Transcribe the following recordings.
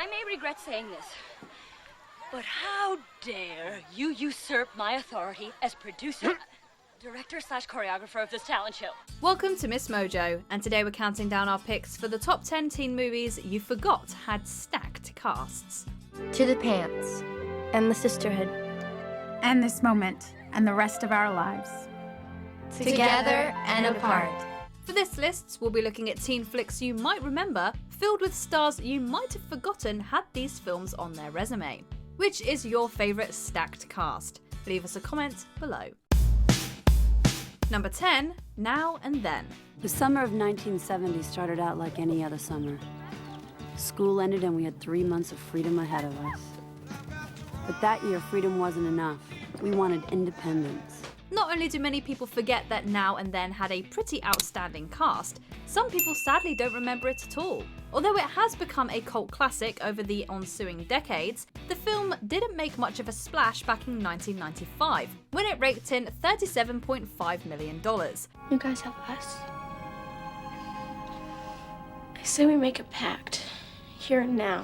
I may regret saying this, but how dare you usurp my authority as producer, director / choreographer of this talent show? Welcome to MsMojo, and today we're counting down our picks for the top 10 teen movies you forgot had stacked casts. To the pants, and the sisterhood. And this moment, and the rest of our lives. Together and apart. For this list, we'll be looking at teen flicks you might remember, filled with stars you might have forgotten had these films on their resume. Which is your favourite stacked cast? Leave us a comment below. Number 10, Now and Then. The summer of 1970 started out like any other summer. School ended and we had 3 months of freedom ahead of us. But that year, freedom wasn't enough. We wanted independence. Not only do many people forget that Now and Then had a pretty outstanding cast, some people sadly don't remember it at all. Although it has become a cult classic over the ensuing decades, the film didn't make much of a splash back in 1995, when it raked in $37.5 million. You guys have us. I say we make a pact, here and now.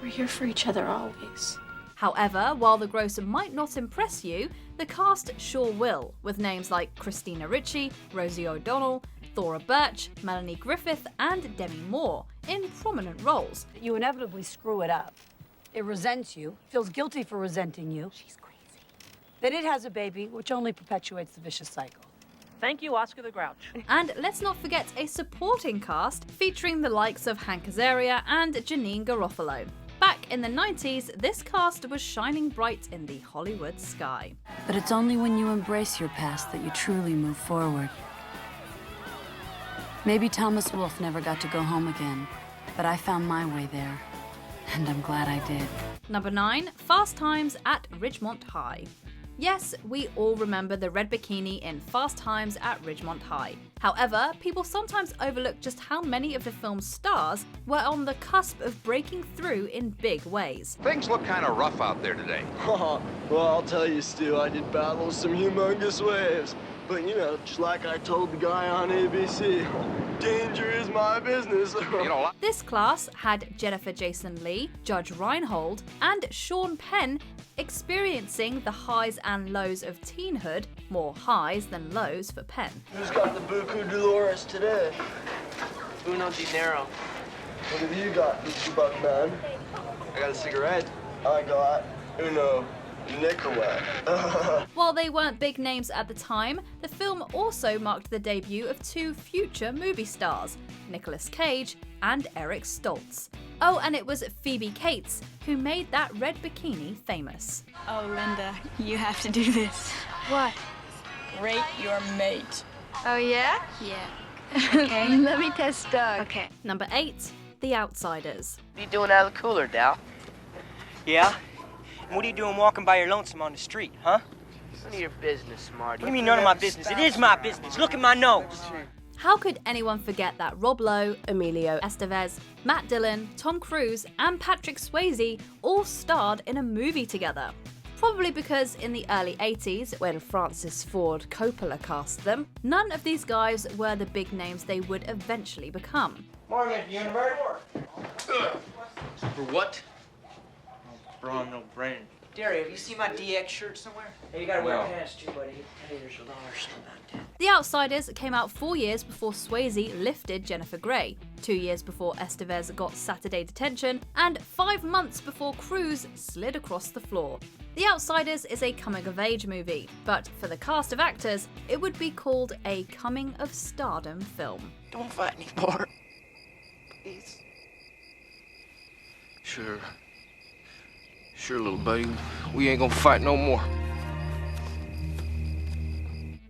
We're here for each other always. However, while the gross might not impress you, the cast sure will, with names like Christina Ricci, Rosie O'Donnell, Thora Birch, Melanie Griffith, and Demi Moore in prominent roles. You inevitably screw it up. It resents you, feels guilty for resenting you. She's crazy. Then it has a baby, which only perpetuates the vicious cycle. Thank you, Oscar the Grouch. And let's not forget a supporting cast featuring the likes of Hank Azaria and Janine Garofalo. Back in the 90s, this cast was shining bright in the Hollywood sky. But it's only when you embrace your past that you truly move forward. Maybe Thomas Wolfe never got to go home again, but I found my way there, and I'm glad I did. Number 9, Fast Times at Ridgemont High. Yes, we all remember the red bikini in Fast Times at Ridgemont High. However, people sometimes overlook just how many of the film's stars were on the cusp of breaking through in big ways. Things look kind of rough out there today. Well, I'll tell you, Stu, I did battle some humongous waves. But, you know, just like I told the guy on ABC, danger is my business. This class had Jennifer Jason Leigh, Judge Reinhold, and Sean Penn experiencing the highs and lows of teenhood, more highs than lows for Penn. Who's got the Buku Dolores today? Uno dinero. What have you got, Mr. Buckman? I got a cigarette. I got Uno Nicolette. While they weren't big names at the time, the film also marked the debut of 2 future movie stars, Nicolas Cage and Eric Stoltz. Oh, and it was Phoebe Cates who made that red bikini famous. Oh, Linda, you have to do this. What? Rate your mate. Oh, yeah? Yeah. Okay, let me test Doug. Okay. Number 8, The Outsiders. What are you doing out of the cooler, Dal? Yeah? And what are you doing walking by your lonesome on the street, huh? None of your business, Marty. What do you mean none of my business? It is my business. Look at my nose. How could anyone forget that Rob Lowe, Emilio Estevez, Matt Dillon, Tom Cruise, and Patrick Swayze all starred in a movie together? Probably because in the early 80s, when Francis Ford Coppola cast them, none of these guys were the big names they would eventually become. Morning, Univert. For what? Braun, no brain. Derry, have you seen my DX shirt somewhere? Hey, you gotta wear pants too, buddy. Hey, there's $1 still out there. The Outsiders came out 4 years before Swayze lifted Jennifer Grey, 2 years before Estevez got Saturday detention, and 5 months before Cruise slid across the floor. The Outsiders is a coming-of-age movie, but for the cast of actors, it would be called a coming-of-stardom film. Don't fight anymore. Please. Sure. Sure, little babe. We ain't gonna fight no more.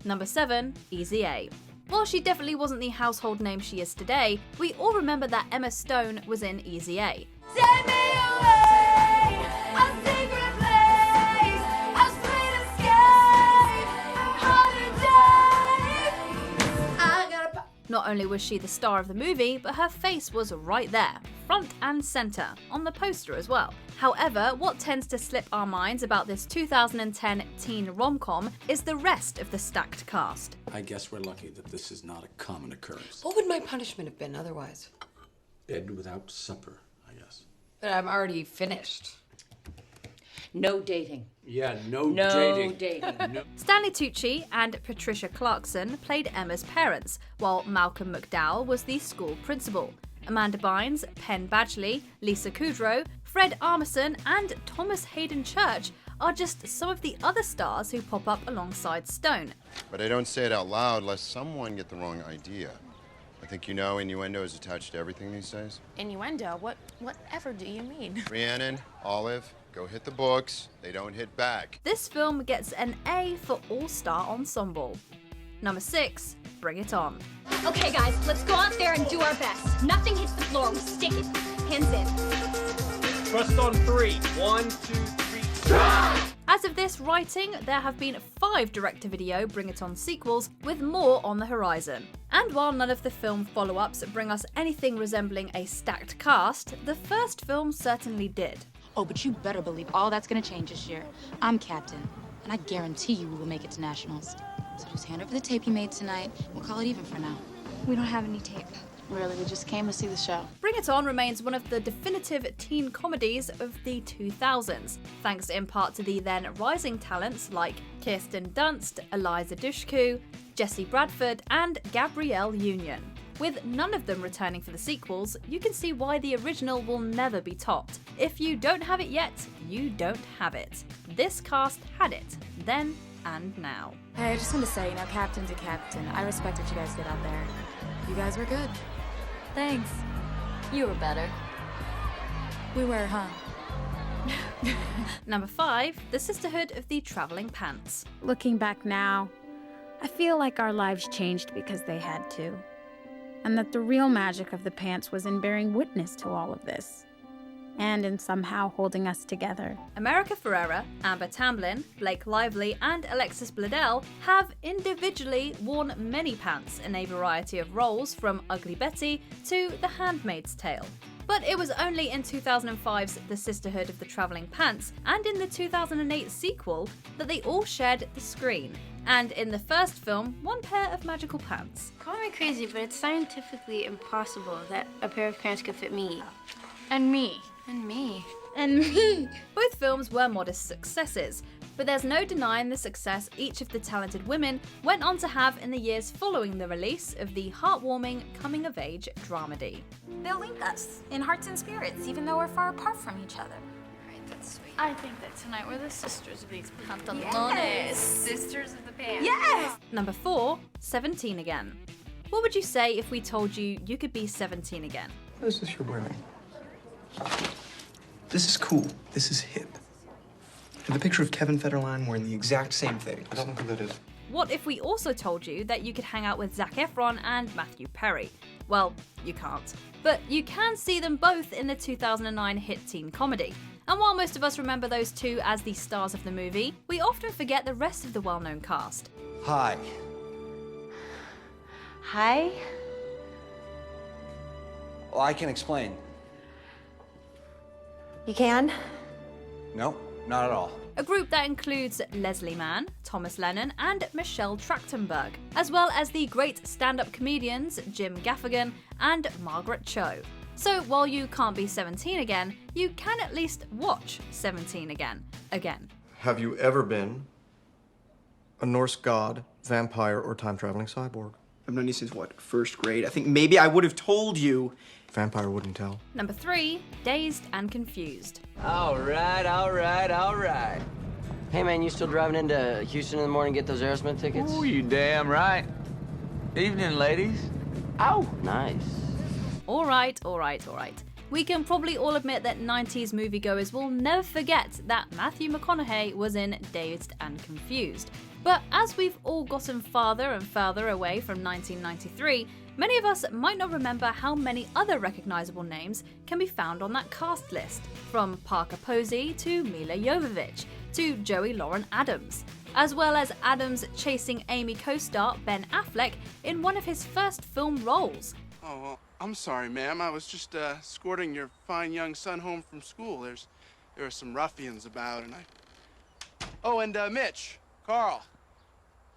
Number 7, Easy A. While she definitely wasn't the household name she is today, we all remember that Emma Stone was in Easy A. Take me away, a secret place, a sweet escape, holiday. I gotta Not only was she the star of the movie, but her face was right there, front and centre, on the poster as well. However, what tends to slip our minds about this 2010 teen rom-com is the rest of the stacked cast. I guess we're lucky that this is not a common occurrence. What would my punishment have been otherwise? bed without supper, I guess. But I'm already finished. No dating. Yeah, no dating. No. Stanley Tucci and Patricia Clarkson played Emma's parents, while Malcolm McDowell was the school principal. Amanda Bynes, Penn Badgley, Lisa Kudrow, Fred Armisen, and Thomas Hayden Church are just some of the other stars who pop up alongside Stone. But I don't say it out loud lest someone get the wrong idea. I think you know innuendo is attached to everything these days. Innuendo? Whatever do you mean? Rhiannon, Olive, go hit the books. They don't hit back. This film gets an A for All-Star Ensemble. Number 6, Bring It On. Okay, guys, let's go out there and do our best. Nothing hits the floor. We stick it. Hands in. Trust on 3. 1, 2, 3. As of this writing, there have been 5 direct-to-video Bring It On sequels, with more on the horizon. And while none of the film follow-ups bring us anything resembling a stacked cast, the first film certainly did. Oh, but you better believe all that's gonna change this year. I'm captain, and I guarantee you we will make it to nationals. So just hand over the tape you made tonight. We'll call it even for now. We don't have any tape. Really, we just came to see the show. Bring It On remains one of the definitive teen comedies of the 2000s, thanks in part to the then rising talents like Kirsten Dunst, Eliza Dushku, Jesse Bradford, and Gabrielle Union. With none of them returning for the sequels, you can see why the original will never be topped. If you don't have it yet, you don't have it. This cast had it, then and now. Hey, I just want to say, captain's a captain. I respect what you guys did out there. You guys were good. Thanks. You were better. We were, huh? Number 5, The Sisterhood of the Traveling Pants. Looking back now, I feel like our lives changed because they had to. And that the real magic of the pants was in bearing witness to all of this. And in somehow holding us together. America Ferrera, Amber Tamblyn, Blake Lively, and Alexis Bledel have individually worn many pants in a variety of roles, from Ugly Betty to The Handmaid's Tale. But it was only in 2005's The Sisterhood of the Traveling Pants and in the 2008 sequel that they all shared the screen. And in the first film, one pair of magical pants. Call me crazy, but it's scientifically impossible that a pair of pants could fit me. And me. And me. And me. Both films were modest successes, but there's no denying the success each of the talented women went on to have in the years following the release of the heartwarming coming-of-age dramedy. They'll link us in hearts and spirits, even though we're far apart from each other. Right, that's sweet. I think that tonight we're the sisters of these pantalones. Yes. Sisters of the pants. Yes! Number 4, 17 Again. What would you say if we told you you could be 17 again? What is this you're wearing? This is cool. This is hip. I have a picture of Kevin Federline wearing the exact same thing. I don't know who that is. What if we also told you that you could hang out with Zac Efron and Matthew Perry? Well, you can't. But you can see them both in the 2009 hit teen comedy. And while most of us remember those two as the stars of the movie, we often forget the rest of the well-known cast. Hi. Hi? Well, I can explain. You can? No, not at all. A group that includes Leslie Mann, Thomas Lennon, and Michelle Trachtenberg, as well as the great stand-up comedians Jim Gaffigan and Margaret Cho. So while you can't be 17 again, you can at least watch 17 again. Have you ever been a Norse god, vampire, or time-traveling cyborg? I've known you since, what, first grade? I think maybe I would have told you. Vampire wouldn't tell. Number 3, Dazed and Confused. All right. Hey, man, you still driving into Houston in the morning to get those Aerosmith tickets? Oh, you damn right. Evening, ladies. Oh, nice. All right. We can probably all admit that 90s moviegoers will never forget that Matthew McConaughey was in Dazed and Confused. But as we've all gotten farther and further away from 1993, many of us might not remember how many other recognisable names can be found on that cast list, from Parker Posey to Mila Jovovich to Joey Lauren Adams, as well as Adams chasing Amy co-star Ben Affleck in one of his first film roles. Oh, well, I'm sorry, ma'am. I was just escorting your fine young son home from school. There are some ruffians about, and Oh, and Mitch, Carl,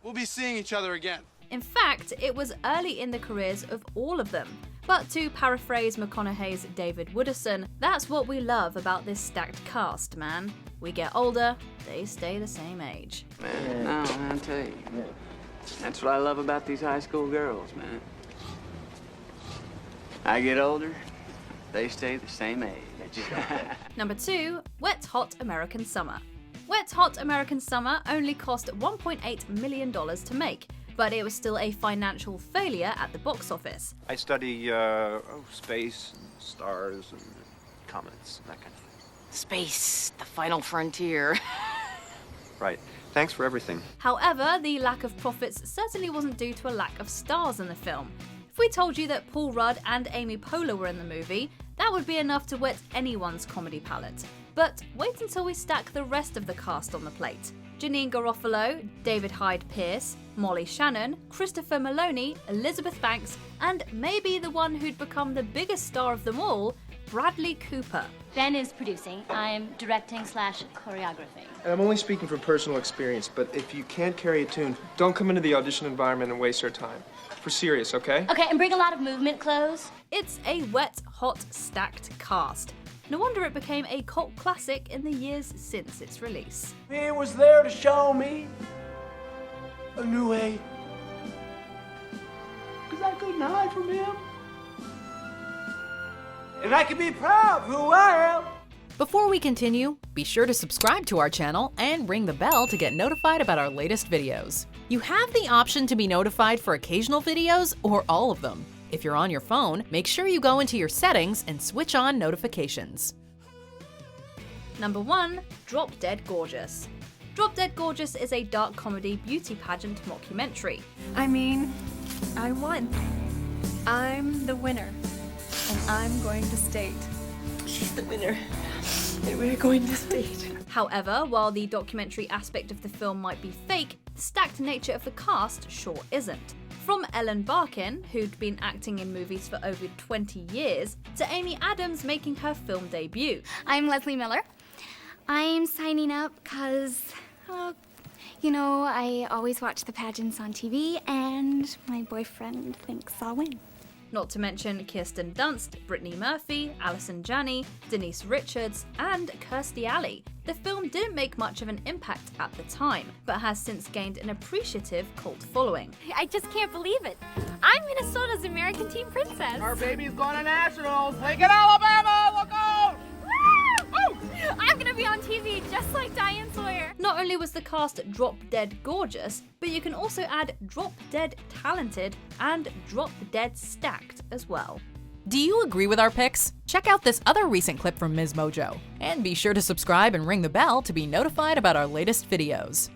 we'll be seeing each other again. In fact, it was early in the careers of all of them, But to paraphrase McConaughey's David Wooderson, that's what we love about this stacked cast, man. We get older, they stay the same age. Man, no, I'll tell you. That's what I love about these high school girls, man. I get older, they stay the same age. Number 2, Wet Hot American Summer. Wet Hot American Summer only cost $1.8 million to make, but it was still a financial failure at the box office. I study space, and stars, and comets, and that kind of thing. Space, the final frontier. Right. Thanks for everything. However, the lack of profits certainly wasn't due to a lack of stars in the film. If we told you that Paul Rudd and Amy Poehler were in the movie, that would be enough to whet anyone's comedy palate. But wait until we stack the rest of the cast on the plate. Janine Garofalo, David Hyde Pierce, Molly Shannon, Christopher Maloney, Elizabeth Banks, and maybe the one who'd become the biggest star of them all, Bradley Cooper. Ben is producing. I'm directing/choreographing. And I'm only speaking from personal experience, but if you can't carry a tune, don't come into the audition environment and waste our time. For serious, okay? Okay, and bring a lot of movement clothes. It's a wet, hot, stacked cast. No wonder it became a cult classic in the years since its release. He was there to show me a new way. 'Cause I couldn't hide from him. And I can be proud of who I am. Before we continue, be sure to subscribe to our channel and ring the bell to get notified about our latest videos. You have the option to be notified for occasional videos or all of them. If you're on your phone, make sure you go into your settings and switch on notifications. Number 1, Drop Dead Gorgeous. Drop Dead Gorgeous is a dark comedy beauty pageant mockumentary. I mean, I won. I'm the winner. And I'm going to state. She's the winner. And we're going to state. However, while the documentary aspect of the film might be fake, the stacked nature of the cast sure isn't. From Ellen Barkin, who'd been acting in movies for over 20 years, to Amy Adams making her film debut. I'm Leslie Miller. I'm signing up because, I always watch the pageants on TV and my boyfriend thinks I'll win. Not to mention Kirsten Dunst, Brittany Murphy, Allison Janney, Denise Richards, and Kirstie Alley. The film didn't make much of an impact at the time, but has since gained an appreciative cult following. I just can't believe it. I'm Minnesota's American Team Princess. Our baby's going to nationals. Lincoln, Alabama, look out! I'm gonna be on TV just like Diane Sawyer. Not only was the cast drop dead gorgeous, but you can also add drop dead talented and drop dead stacked as well. Do you agree with our picks? Check out this other recent clip from MsMojo. And be sure to subscribe and ring the bell to be notified about our latest videos.